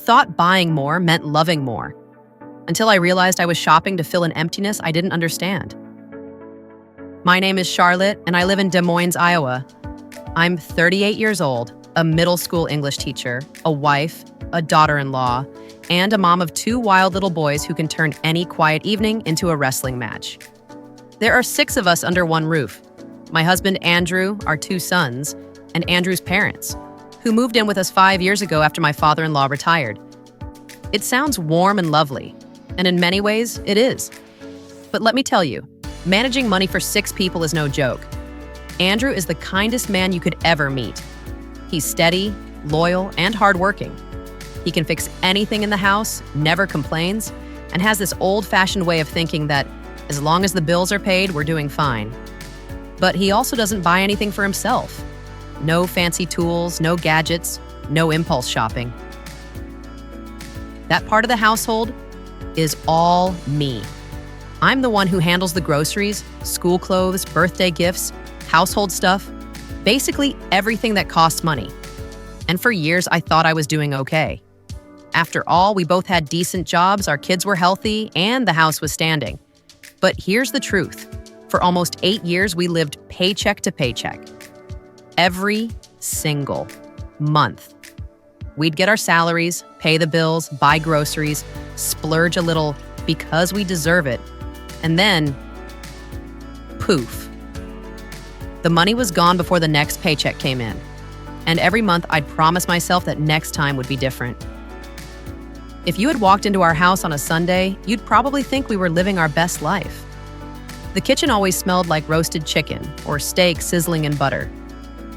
thought buying more meant loving more, until I realized I was shopping to fill an emptiness I didn't understand. My name is Charlotte, and I live in Des Moines, Iowa. I'm 38 years old, a middle school English teacher, a wife, a daughter-in-law, and a mom of 2 wild little boys who can turn any quiet evening into a wrestling match. There are 6 of us under one roof. My husband, Andrew, our 2 sons, and Andrew's parents, who moved in with us 5 years ago after my father-in-law retired. It sounds warm and lovely, and in many ways, it is. But let me tell you, managing money for 6 people is no joke. Andrew is the kindest man you could ever meet. He's steady, loyal, and hardworking. He can fix anything in the house, never complains, and has this old-fashioned way of thinking that as long as the bills are paid, we're doing fine. But he also doesn't buy anything for himself. No fancy tools, no gadgets, no impulse shopping. That part of the household is all me. I'm the one who handles the groceries, school clothes, birthday gifts, household stuff, basically everything that costs money. And for years, I thought I was doing okay. After all, we both had decent jobs, our kids were healthy, and the house was standing. But here's the truth. For almost 8 years, we lived paycheck to paycheck. Every single month. We'd get our salaries, pay the bills, buy groceries, splurge a little because we deserve it, and then, poof. The money was gone before the next paycheck came in. And every month, I'd promise myself that next time would be different. If you had walked into our house on a Sunday, you'd probably think we were living our best life. The kitchen always smelled like roasted chicken or steak sizzling in butter.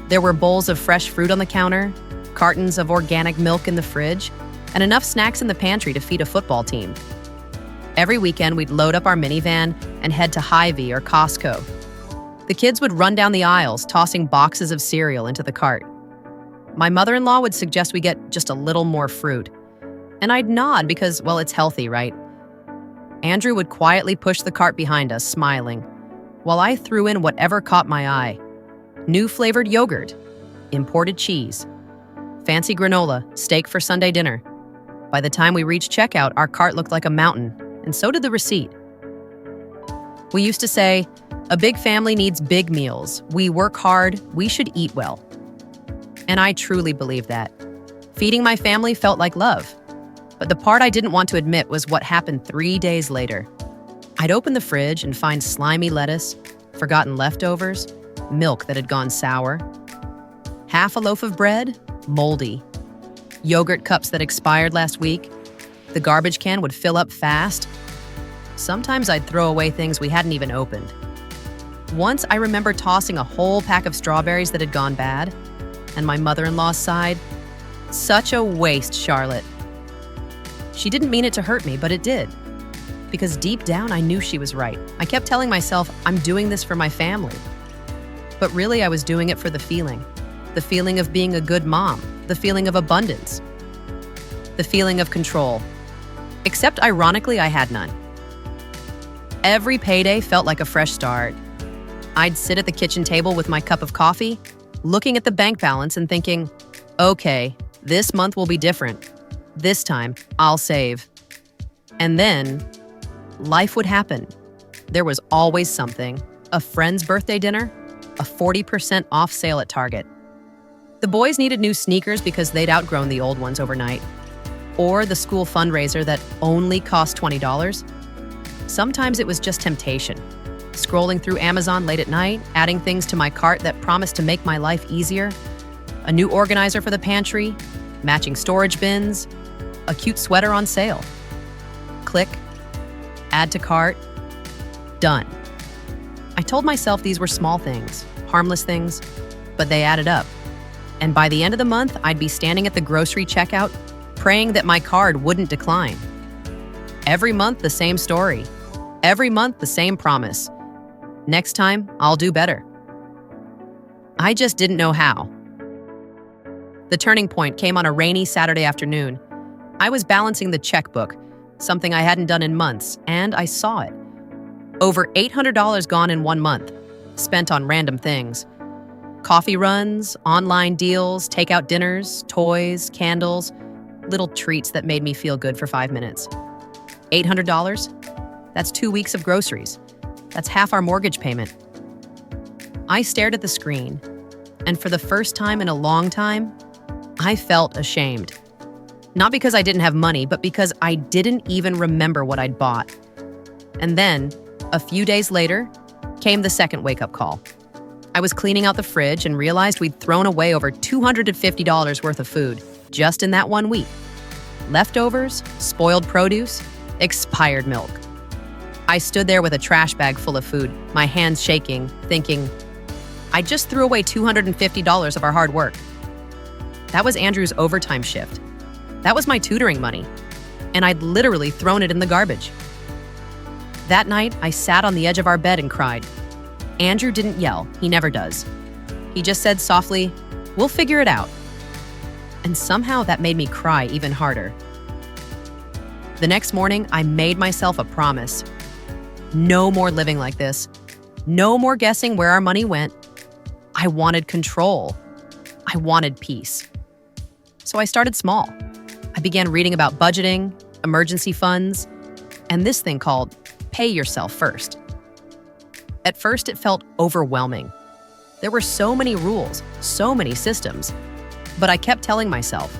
There were bowls of fresh fruit on the counter, cartons of organic milk in the fridge, and enough snacks in the pantry to feed a football team. Every weekend, we'd load up our minivan and head to Hy-Vee or Costco. The kids would run down the aisles, tossing boxes of cereal into the cart. My mother-in-law would suggest we get just a little more fruit. And I'd nod because, well, it's healthy, right? Andrew would quietly push the cart behind us, smiling, while I threw in whatever caught my eye. New flavored yogurt, imported cheese, fancy granola, steak for Sunday dinner. By the time we reached checkout, our cart looked like a mountain, and so did the receipt. We used to say, a big family needs big meals. We work hard, we should eat well. And I truly believe that. Feeding my family felt like love. But the part I didn't want to admit was what happened 3 days later. I'd open the fridge and find slimy lettuce, forgotten leftovers, milk that had gone sour, half a loaf of bread, moldy, yogurt cups that expired last week. The garbage can would fill up fast. Sometimes I'd throw away things we hadn't even opened. Once I remember tossing a whole pack of strawberries that had gone bad, and my mother-in-law sighed, "Such a waste, Charlotte." She didn't mean it to hurt me, but it did. Because deep down, I knew she was right. I kept telling myself, I'm doing this for my family. But really, I was doing it for the feeling of being a good mom, the feeling of abundance, the feeling of control. Except ironically, I had none. Every payday felt like a fresh start. I'd sit at the kitchen table with my cup of coffee, looking at the bank balance and thinking, okay, this month will be different. This time, I'll save. And then, life would happen. There was always something. A friend's birthday dinner, a 40% off sale at Target. The boys needed new sneakers because they'd outgrown the old ones overnight. Or the school fundraiser that only cost $20. Sometimes it was just temptation. Scrolling through Amazon late at night, adding things to my cart that promised to make my life easier. A new organizer for the pantry, matching storage bins, a cute sweater on sale. Click, add to cart, done. I told myself these were small things, harmless things, but they added up. And by the end of the month, I'd be standing at the grocery checkout, praying that my card wouldn't decline. Every month, the same story. Every month, the same promise. Next time, I'll do better. I just didn't know how. The turning point came on a rainy Saturday afternoon. I was balancing the checkbook, something I hadn't done in months, and I saw it. Over $800 gone in 1 month, spent on random things. Coffee runs, online deals, takeout dinners, toys, candles. little treats that made me feel good for 5 minutes. $800? That's 2 weeks of groceries. That's half our mortgage payment. I stared at the screen, and for the first time in a long time, I felt ashamed. Not because I didn't have money, but because I didn't even remember what I'd bought. And then, a few days later, came the second wake-up call. I was cleaning out the fridge and realized we'd thrown away over $250 worth of food just in that 1 week. Leftovers, spoiled produce, expired milk. I stood there with a trash bag full of food, my hands shaking, thinking, I just threw away $250 of our hard work. That was Andrew's overtime shift. That was my tutoring money. And I'd literally thrown it in the garbage. That night, I sat on the edge of our bed and cried. Andrew didn't yell. He never does. He just said softly, "We'll figure it out." And somehow that made me cry even harder. The next morning, I made myself a promise. No more living like this. No more guessing where our money went. I wanted control. I wanted peace. So I started small. I began reading about budgeting, emergency funds, and this thing called pay yourself first. At first, it felt overwhelming. There were so many rules, so many systems, but I kept telling myself,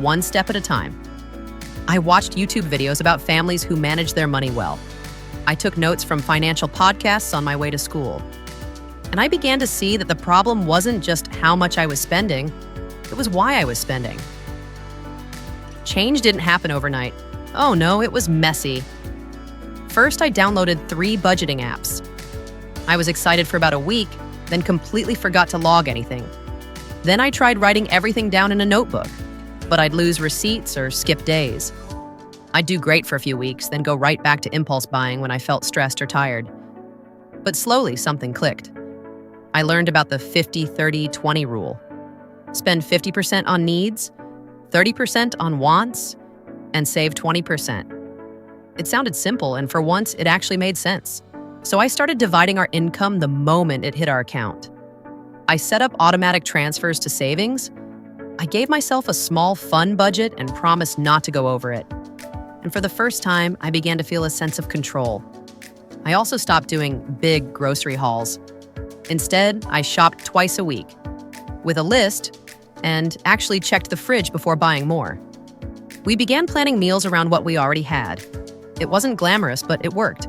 one step at a time. I watched YouTube videos about families who managed their money well. I took notes from financial podcasts on my way to school. And I began to see that the problem wasn't just how much I was spending, it was why I was spending. Change didn't happen overnight. Oh no, it was messy. First, I downloaded 3 budgeting apps. I was excited for about a week, then completely forgot to log anything. Then I tried writing everything down in a notebook, but I'd lose receipts or skip days. I'd do great for a few weeks, then go right back to impulse buying when I felt stressed or tired. But slowly, something clicked. I learned about the 50-30-20 rule. Spend 50% on needs, 30% on wants, and save 20%. It sounded simple, and for once, it actually made sense. So I started dividing our income the moment it hit our account. I set up automatic transfers to savings. I gave myself a small fun budget and promised not to go over it. And for the first time, I began to feel a sense of control. I also stopped doing big grocery hauls. Instead, I shopped twice a week with a list and actually checked the fridge before buying more. We began planning meals around what we already had. It wasn't glamorous, but it worked.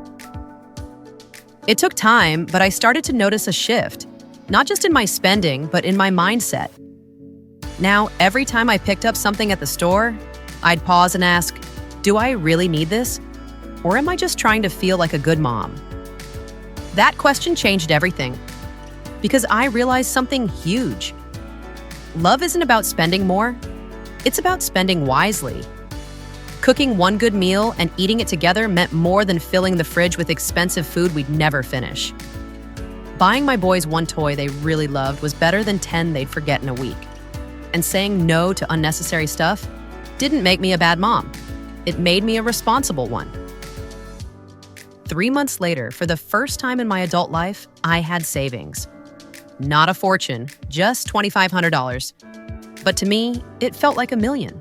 It took time, but I started to notice a shift, not just in my spending, but in my mindset. Now, every time I picked up something at the store, I'd pause and ask, do I really need this? Or am I just trying to feel like a good mom? That question changed everything, because I realized something huge. Love isn't about spending more, it's about spending wisely. Cooking one good meal and eating it together meant more than filling the fridge with expensive food we'd never finish. Buying my boys one toy they really loved was better than 10 they'd forget in a week. And saying no to unnecessary stuff didn't make me a bad mom. It made me a responsible one. 3 months later, for the first time in my adult life, I had savings. Not a fortune, just $2,500. But to me, it felt like $1 million.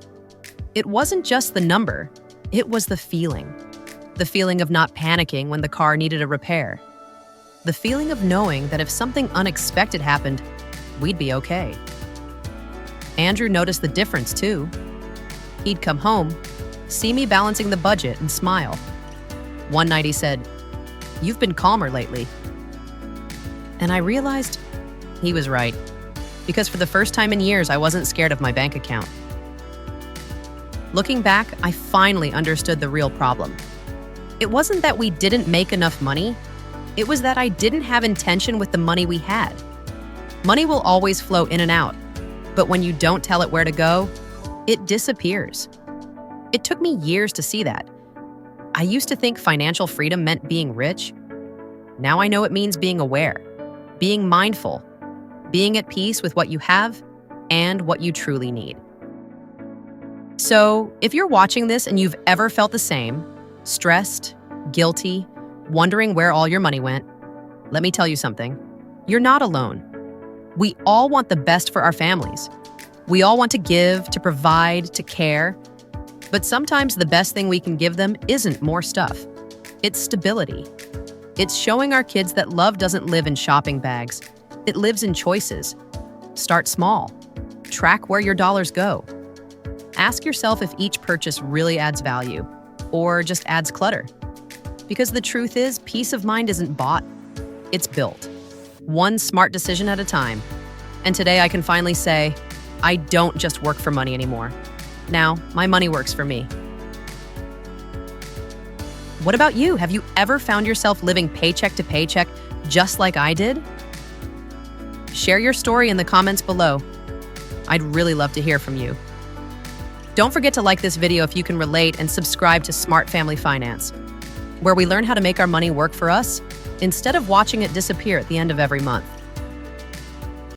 It wasn't just the number, it was the feeling. The feeling of not panicking when the car needed a repair. The feeling of knowing that if something unexpected happened, we'd be okay. Andrew noticed the difference too. He'd come home, see me balancing the budget, and smile. One night he said, "You've been calmer lately." And I realized he was right, because for the first time in years, I wasn't scared of my bank account. Looking back, I finally understood the real problem. It wasn't that we didn't make enough money, it was that I didn't have intention with the money we had. Money will always flow in and out, but when you don't tell it where to go, it disappears. It took me years to see that. I used to think financial freedom meant being rich. Now I know it means being aware, being mindful, being at peace with what you have and what you truly need. So, if you're watching this and you've ever felt the same, stressed, guilty, wondering where all your money went, let me tell you something. You're not alone. We all want the best for our families. We all want to give, to provide, to care, But sometimes the best thing we can give them isn't more stuff. It's stability. It's showing our kids that love doesn't live in shopping bags. It lives in choices. Start small. Track where your dollars go. Ask yourself if each purchase really adds value or just adds clutter. Because the truth is, peace of mind isn't bought, it's built. One smart decision at a time. And today I can finally say, I don't just work for money anymore. Now, my money works for me. What about you? Have you ever found yourself living paycheck to paycheck just like I did? Share your story in the comments below. I'd really love to hear from you. Don't forget to like this video if you can relate and subscribe to Smart Family Finance, where we learn how to make our money work for us instead of watching it disappear at the end of every month.